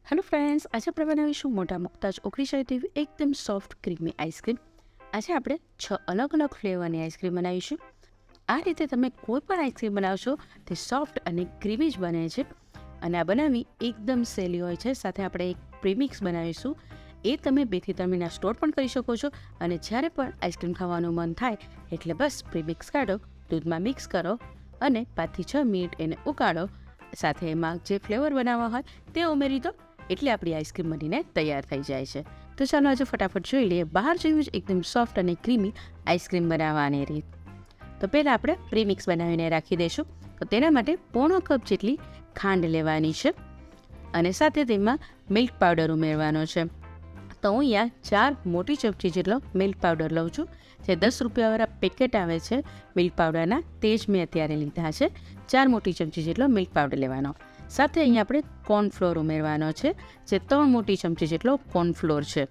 Hello friends, આજે આપણે બનાવીશું મોટા મુક્તાજ ઓગળી જાય તેવી એકદમ સોફ્ટ ક્રીમી આઈસ્ક્રીમ. આજે આપણે 6 અલગ અલગ ફ્લેવરની આઈસ્ક્રીમ બનાવીશું. આ રીતે તમે કોઈ પણ આઈસ્ક્રીમ બનાવશો તે સોફ્ટ અને ક્રીમી જ બને છે અને આ બનાવવી એકદમ સહેલી હોય છે. સાથે આપણે એક પ્રીમિક્સ બનાવીશું. એ તમે 2 થી 3 મહિના સ્ટોર પણ કરી શકો છો અને જ્યારે પણ આઈસ્ક્રીમ ખાવાનું મન થાય એટલે બસ પ્રીમિક્સ કાઢો, દૂધમાં મિક્સ કરો અને 5 થી 6 મિનિટ એને ઉકાળો. સાથે એમાં જે ફ્લેવર બનાવવા હોય તે ઉમેરી દો એટલે આપણી આઈસ્ક્રીમ બનીને તૈયાર થઈ જાય છે. તો ચાલો આજે ફટાફટ જોઈ લઈએ બહાર જેવું જ એકદમ સોફ્ટ અને ક્રીમી આઈસ્ક્રીમ બનાવવાની રીત. તો પહેલાં આપણે પ્રીમિક્સ બનાવીને રાખી દઈશું. તો તેના માટે પોણો કપ જેટલી ખાંડ લેવાની છે અને સાથે તેમાં મિલ્ક પાવડર ઉમેરવાનો છે. તો હું અહીંયા 4 મોટી ચમચી જેટલો મિલ્ક પાવડર લઉં છું. જે 10 રૂપિયાવાળા પેકેટ આવે છે મિલ્ક પાવડરના, તે જ મેં અત્યારે લીધા છે. 4 મોટી ચમચી જેટલો મિલ્ક પાવડર લેવાનો. સાથે અહીંયા આપણે કોર્નફ્લોર ઉમેરવાનો છે, જે 3 મોટી ચમચી જેટલો કોર્નફ્લોર છે.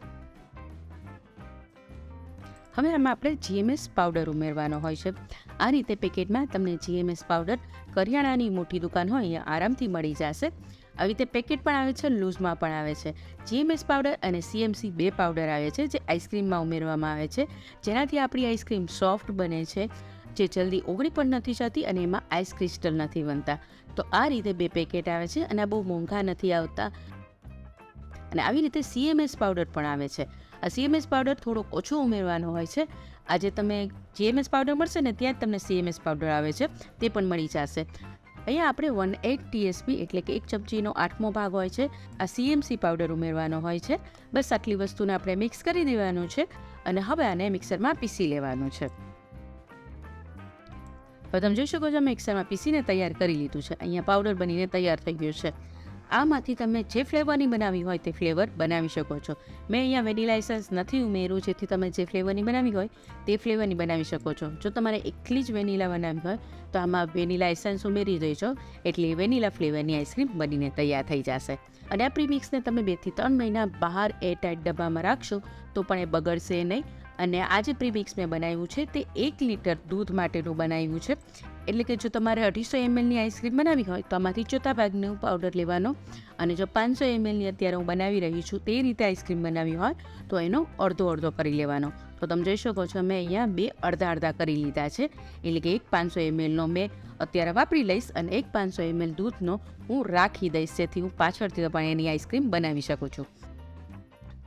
હવે આમાં આપણે જીએમએસ પાવડર ઉમેરવાનો હોય છે. આ રીતે પેકેટમાં તમને જીએમએસ પાવડર કરિયાણાની મોટી દુકાન હોય અહીંયા આરામથી મળી જશે. આવી રીતે પેકેટ પણ આવે છે, લૂઝમાં પણ આવે છે. જીએમએસ પાવડર અને સીએમસી 2 પાવડર આવે છે જે આઈસ્ક્રીમમાં ઉમેરવામાં આવે છે, જેનાથી આપણી આઈસ્ક્રીમ સોફ્ટ બને છે, જે જલ્દી ઓગળી પણ નથી જતી અને એમાં આઈસ ક્રિસ્ટલ નથી બનતા. તો આ રીતે 2 પેકેટ આવે છે અને આ બહુ મોંઘા નથી આવતા. અને આવી રીતે સીએમએસ પાવડર પણ આવે છે. આ સીએમએસ પાવડર થોડોક ઓછો ઉમેરવાનો હોય છે. આજે તમે જીએમએસ પાવડર મળશે ને ત્યાં જ તમને સીએમએસ પાવડર આવે છે, તે પણ મળી જશે. અહીંયા આપણે 1/8 ટીએસપી એટલે કે 1 ચમચીનો 8મો ભાગ હોય છે આ સીએમસી પાવડર ઉમેરવાનો હોય છે. બસ આટલી વસ્તુને આપણે મિક્સ કરી દેવાનું છે અને હવે આને મિક્સરમાં પીસી લેવાનું છે. હવે તમે જોઈ શકો છો મિક્સરમાં પીસીને તૈયાર કરી લીધું છે. અહીંયા પાવડર બનીને તૈયાર થઈ ગયું છે. આમાંથી તમે જે ફ્લેવરની બનાવી હોય તે ફ્લેવર બનાવી શકો છો. મેં અહીંયા વેનીલા એસન્સ નથી ઉમેર્યું, જેથી તમે જે ફ્લેવરની બનાવી હોય તે ફ્લેવરની બનાવી શકો છો. જો તમારે એકલી જ વેનીલા બનાવવી હોય તો આમાં વેનીલા એસન્સ ઉમેરી દેજો એટલે વેનીલા ફ્લેવરની આઈસ્ક્રીમ બનીને તૈયાર થઈ જશે. અને આ પ્રીમિક્સને તમે 2 થી 3 મહિના બહાર એરટાઇટ ડબ્બામાં રાખશો તો પણ એ બગડશે નહીં. અને આ જે પ્રીમિક્સ મેં બનાવ્યું છે તે 1 લીટર દૂધ માટેનું બનાવ્યું છે. એટલે કે જો તમારે 250 mlની આઈસ્ક્રીમ બનાવી હોય તો આમાંથી ચોથા ભાગનો પાવડર લેવાનો અને જો 500 mlની અત્યારે હું બનાવી રહી છું તે રીતે આઈસ્ક્રીમ બનાવી હોય તો એનો અડધો કરી લેવાનો. તો તમે જોઈ શકો છો મેં અહીંયા 2 અડધા કરી લીધા છે. એટલે કે એક 500 mlનો મેં અત્યારે વાપરી લઈશ અને એક 500 ml દૂધનો હું રાખી દઈશ, જેથી હું પાછળથી પણ એની આઈસ્ક્રીમ બનાવી શકું છું.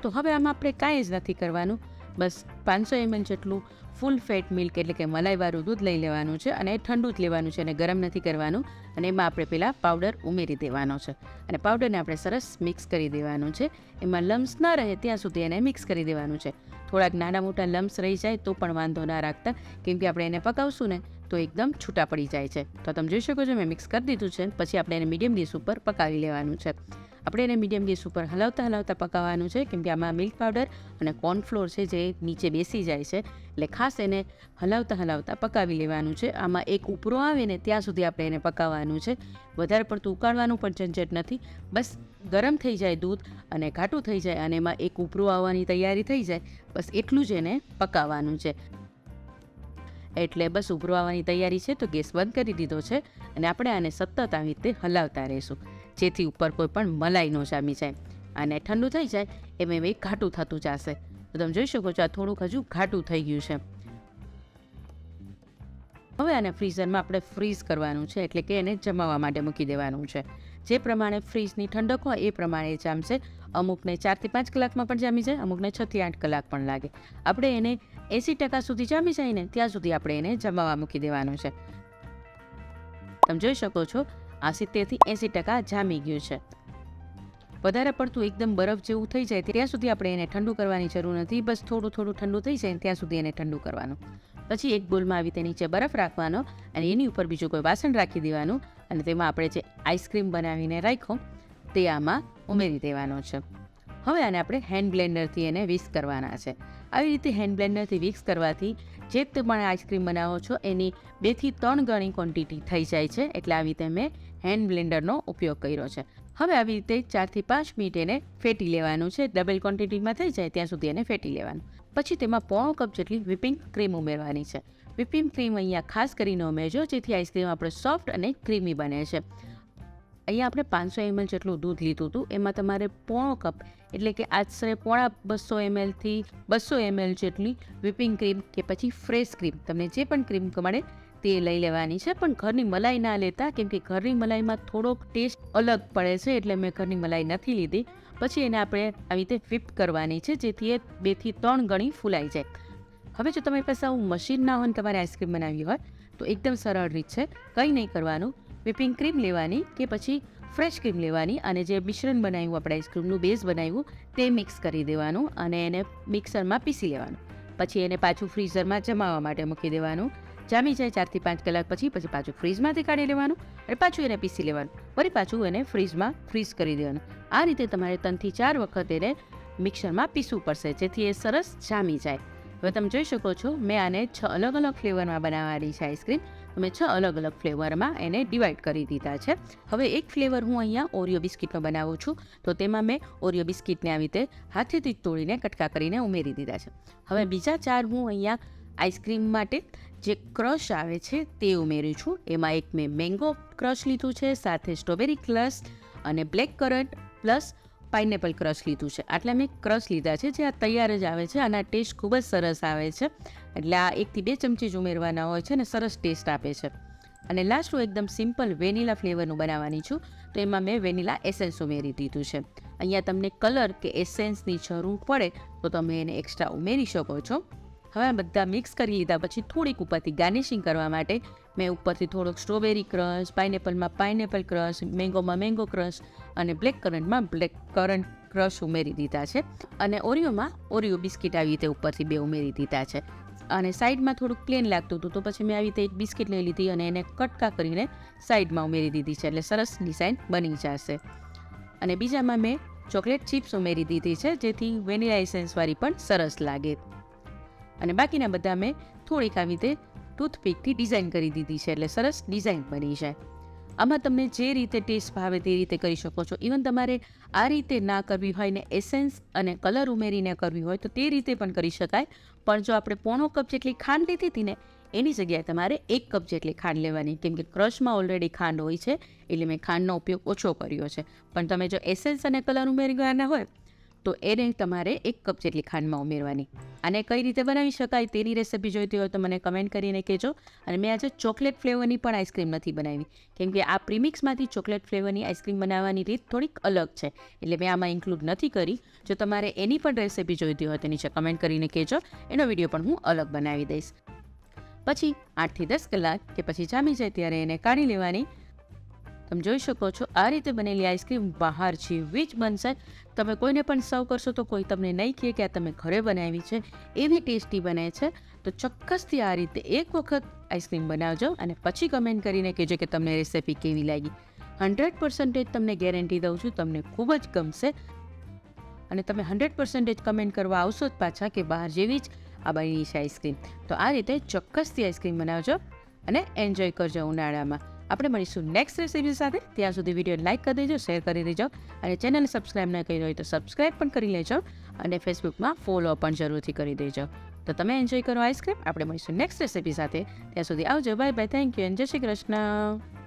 તો હવે આમાં આપણે કાંઈ જ નથી કરવાનું. બસ 500 ml જેટલું ફૂલ ફેટ મિલ્ક એટલે કે મલાઈવાળું દૂધ લઈ લેવાનું છે અને ઠંડુ જ લેવાનું છે અને ગરમ નથી કરવાનું. અને એમાં આપણે પહેલાં પાવડર ઉમેરી દેવાનો છે અને પાવડરને આપણે સરસ મિક્સ કરી દેવાનું છે. એમાં લમ્સ ના રહે ત્યાં સુધી એને મિક્સ કરી દેવાનું છે. થોડાક નાના મોટા લમ્સ રહી જાય તો પણ વાંધો ના રાખતા, કેમ કે આપણે એને પકાવશું ને તો એકદમ છૂટા પડી જાય છે. તો તમે જોઈ શકો છો મેં મિક્સ કરી દીધું છે. પછી આપણે એને મીડિયમ ગેસ ઉપર પકાવી લેવાનું છે. આપણે એને મીડિયમ ગેસ ઉપર હલાવતા પકાવવાનું છે, કેમ કે આમાં મિલ્ક પાવડર અને કોર્નફ્લોર છે જે નીચે બેસી જાય છે, એટલે ખાસ એને હલાવતા પકાવી લેવાનું છે. આમાં એક ઉપરો આવે ને ત્યાં સુધી આપણે એને પકાવવાનું છે. વધારે પડતું ઉકાળવાનું પણ ઝંઝટ નથી. બસ ગરમ થઈ જાય દૂધ અને ઘાટું થઈ જાય અને એમાં એક ઉપરો આવવાની તૈયારી થઈ જાય, બસ એટલું જ એને પકાવવાનું છે. એટલે બસ ઉભરો આવવાની તૈયારી છે તો ગેસ બંધ કરી દીધો છે અને આપણે આને સતત આવી રીતે હલાવતા રહીશું, જેથી ઉપર કોઈ પણ મલાઈ ન જામી જાય. અને ઠંડુ થઈ જાય એમ ઘાટું થતું જશે. તો તમે જોઈ શકો છો આ થોડુંક હજુ ઘાટું થઈ ગયું છે. હવે આને ફ્રીઝરમાં આપણે ફ્રીઝ કરવાનું છે, એટલે કે એને જમાવવા માટે મૂકી દેવાનું છે. જે પ્રમાણે ફ્રીજની ઠંડક હોય એ પ્રમાણે જામશે. અમુકને 4 થી 5 કલાકમાં પણ જામી જાય, અમુકને 6 થી 8 કલાક પણ લાગે. આપણે એને 80% સુધી જામી જાય ને ત્યાં સુધી આપણે એને જમાવવા મૂકી દેવાનું છે. તમે જોઈ શકો છો આ 70 થી 80% જામી ગયું છે. વધારે પડતું એકદમ બરફ જેવું થઈ જાય ત્યાં સુધી આપણે એને ઠંડુ કરવાની જરૂર નથી. બસ થોડું ઠંડુ થઈ જાય ત્યાં સુધી એને ઠંડુ કરવાનું. પછી એક બોલમાં આવી રીતે નીચે બરફ રાખવાનો અને એની ઉપર બીજું કોઈ વાસણ રાખી દેવાનું અને તેમાં આપણે જે આઈસ્ક્રીમ બનાવીને રાખ્યો તે આમાં ઉમેરી દેવાનો છે. હવે આને આપણે હેન્ડ બ્લેન્ડરથી એને વિસ્ક કરવાના છે. આવી રીતે હેન્ડ બ્લેન્ડરથી વિસ્ક કરવાથી જે તમે આઈસ્ક્રીમ બનાવો છો એની 2 થી 3 ગણી ક્વોન્ટિટી થઈ જાય છે. એટલે આવી રીતે મેં હેન્ડ બ્લેન્ડરનો ઉપયોગ કર્યો છે. હવે આવી રીતે 4 થી 5 મિનિટ એને ફેટી લેવાનું છે. ડબલ ક્વોન્ટિટીમાં થઈ જાય ત્યાં સુધી એને ફેટી લેવાનું. પછી તેમાં પોણો કપ જેટલી વ્હિપિંગ ક્રીમ ઉમેરવાની છે. વ્હિપિંગ ક્રીમ અહીંયા ખાસ કરીને ઉમેરજો, જેથી આઈસ્ક્રીમ આપણે સોફ્ટ અને ક્રીમી બને છે. અહીંયા આપણે 500 ml જેટલું દૂધ લીધું હતું, એમાં તમારે પોણો કપ એટલે કે આશરે પોણા 200 mlથી 200 ml જેટલી વિપિંગ ક્રીમ કે પછી ફ્રેશ ક્રીમ, તમને જે પણ ક્રીમ મળે તે લઈ લેવાની છે. પણ ઘરની મલાઈ ના લેતા, કેમ કે ઘરની મલાઈમાં થોડોક ટેસ્ટ અલગ પડે છે, એટલે મેં ઘરની મલાઈ નથી લીધી. પછી એને આપણે આવી રીતે whip કરવાની છે, જેથી એ 2 થી 3 ગણી ફૂલાઈ જાય. હવે જો તમારી પાસે આવું મશીન ના હોય ને તમારે આઈસ્ક્રીમ બનાવવી હોય તો એકદમ સરળ રીત છે. કંઈ નહીં કરવાનું, વિપિંગ ક્રીમ લેવાની કે પછી ફ્રેશ ક્રીમ લેવાની અને જે મિશ્રણ બનાવ્યું આપણે આઈસ્ક્રીમનું બેઝ બનાવ્યું તે મિક્સ કરી દેવાનું અને એને મિક્સરમાં પીસી લેવાનું. પછી એને પાછું ફ્રીઝરમાં જમાવવા માટે મૂકી દેવાનું. જામી જાય 4 થી 5 કલાક પછી પાછું ફ્રીઝમાંથી કાઢી લેવાનું અને પાછું એને પીસી લેવાનું. વળી પાછું એને ફ્રીઝમાં ફ્રીઝ કરી દેવાનું. આ રીતે તમારે 3 થી 4 વખત એને મિક્સરમાં પીસવું પડશે, જેથી એ સરસ જામી જાય. હવે તમે જોઈ શકો છો, મેં આને 6 અલગ અલગ ફ્લેવરમાં બનાવવાની છે આઈસ્ક્રીમ. તો મેં 6 અલગ અલગ ફ્લેવરમાં એને ડિવાઈડ કરી દીધા છે. હવે એક ફ્લેવર હું અહીંયા ઓરિયો બિસ્કિટનો બનાવું છું, તો તેમાં મેં ઓરિયો બિસ્કિટને આવી રીતે હાથેથી તોડીને કટકા કરીને ઉમેરી દીધા છે. હવે બીજા 4 હું અહીંયા આઈસ્ક્રીમ માટે જે ક્રશ આવે છે તે ઉમેરું છું. એમાં એક મેં મેંગો ક્રશ લીધું છે, સાથે સ્ટ્રોબેરી ક્રશ અને black current plus pineapple crush લીધું છે. આટલા મેં ક્રશ લીધા છે, જે આ તૈયાર જ આવે છે. આના ટેસ્ટ ખૂબ જ સરસ આવે છે, એટલે આ 1 થી 2 ચમચી જ ઉમેરવાના હોય છે ને સરસ ટેસ્ટ આપે છે. અને લાસ્ટ હું એકદમ સિમ્પલ વેનીલા ફ્લેવરનું બનાવવાની છું, તો એમાં મેં વેનીલા એસેન્સ ઉમેરી દીધું છે. અહીંયા તમને કલર કે એસેન્સની જરૂર પડે તો તમે એને એક્સ્ટ્રા ઉમેરી શકો છો. હવે આ બધા મિક્સ કરી લીધા પછી થોડીક ઉપરથી ગાર્નિશિંગ કરવા માટે મેં ઉપરથી થોડોક સ્ટ્રોબેરી ક્રશ, પાઇનેપલમાં પાઇનેપલ ક્રશ, મેંગોમાં મેંગો ક્રશ અને બ્લેક કરન્ટમાં બ્લેક કરન્ટ ક્રશ ઉમેરી દીધા છે. અને ઓરિયોમાં ઓરિયો બિસ્કિટ આવી રીતે ઉપરથી 2 ઉમેરી દીધા છે. અને સાઈડમાં થોડુંક પ્લેન લાગતું હતું, તો પછી મેં આવી રીતે એક બિસ્કિટ લઈ લીધી અને એને કટકા કરીને સાઈડમાં ઉમેરી દીધી છે, એટલે સરસ ડિઝાઇન બની જશે. અને બીજામાં મેં ચોકલેટ ચિપ્સ ઉમેરી દીધી છે, જેથી વેનીલા એસેન્સવાળી પણ સરસ લાગે. અને બાકીના બધા મેં થોડીક આવી રીતે ટૂથપીકથી ડિઝાઇન કરી દીધી છે, એટલે સરસ ડિઝાઇન બની જાય. આમાં તમને જે રીતે ટેસ્ટ ભાવે તે રીતે કરી શકો છો. ઇવન તમારે આ રીતે ના કરવી હોય ને એસેન્સ અને કલર ઉમેરીને કરવી હોય તો તે રીતે પણ કરી શકાય. પણ જો આપણે પોણો કપ જેટલી ખાંડ લીધી હતી ને, એની જગ્યાએ તમારે 1 કપ જેટલી ખાંડ લેવાની, કેમ કે ક્રશમાં ઓલરેડી ખાંડ હોય છે, એટલે મેં ખાંડનો ઉપયોગ ઓછો કર્યો છે. પણ તમે જો એસેન્સ અને કલર ઉમેરવાના હોય તો એને તમારે 1 કપ જેટલી ખાંડમાં ઉમેરવાની. આને કઈ રીતે બનાવી શકાય તેની રેસિપી જોઈતી હોય તો મને કમેન્ટ કરીને કહેજો. અને મેં આજે ચોકલેટ ફ્લેવરની પણ આઈસ્ક્રીમ નથી બનાવી, કેમ કે આ પ્રીમિક્સમાંથી ચોકલેટ ફ્લેવરની આઈસ્ક્રીમ બનાવવાની રીત થોડીક અલગ છે, એટલે મેં આમાં ઇન્ક્લુડ નથી કરી. જો તમારે એની પણ રેસિપી જોઈતી હોય તો નીચે કમેન્ટ કરીને કહેજો, એનો વિડીયો પણ હું અલગ બનાવી દઈશ. પછી 8 થી 10 કલાક કે પછી જામી જાય ત્યારે એને કાઢી લેવાની. તમે જોઈ શકો છો, આ રીતે બનેલી આઈસ્ક્રીમ બહાર જેવી જ બનશે. તમે કોઈને પણ સર્વ કરશો તો કોઈ તમને નહીં કહે કે આ તમે ઘરે બનાવી છે, એવી ટેસ્ટી બને છે. તો ચોક્કસથી આ રીતે એક વખત આઈસ્ક્રીમ બનાવજો અને પછી કમેન્ટ કરીને કહેજો કે તમને રેસિપી કેવી લાગી. 100% તમને ગેરંટી દઉં છું, તમને ખૂબ જ ગમશે. અને તમે 100% કમેન્ટ કરવા આવશો જ પાછા કે બહાર જેવી જ આ બની છે આઈસ્ક્રીમ. તો આ રીતે ચોક્કસથી આઈસ્ક્રીમ બનાવજો અને એન્જોય કરજો ઉનાળામાં. આપણે મળીશું નેક્સ્ટ રેસિપી સાથે. ત્યાં સુધી વિડીયો લાઇક કરી દેજો, શેર કરી દેજો અને ચેનલ સબસ્ક્રાઈબ ન કરી હોય તો સબસ્ક્રાઈબ પણ કરી લેજો અને ફેસબુકમાં ફોલો પણ જરૂરથી કરી દેજો. તો તમે એન્જોય કરો આઈસ્ક્રીમ. આપણે મળીશું નેક્સ્ટ રેસિપી સાથે. ત્યાં સુધી આવજો. Bye bye. Thank you and જય શ્રી કૃષ્ણ.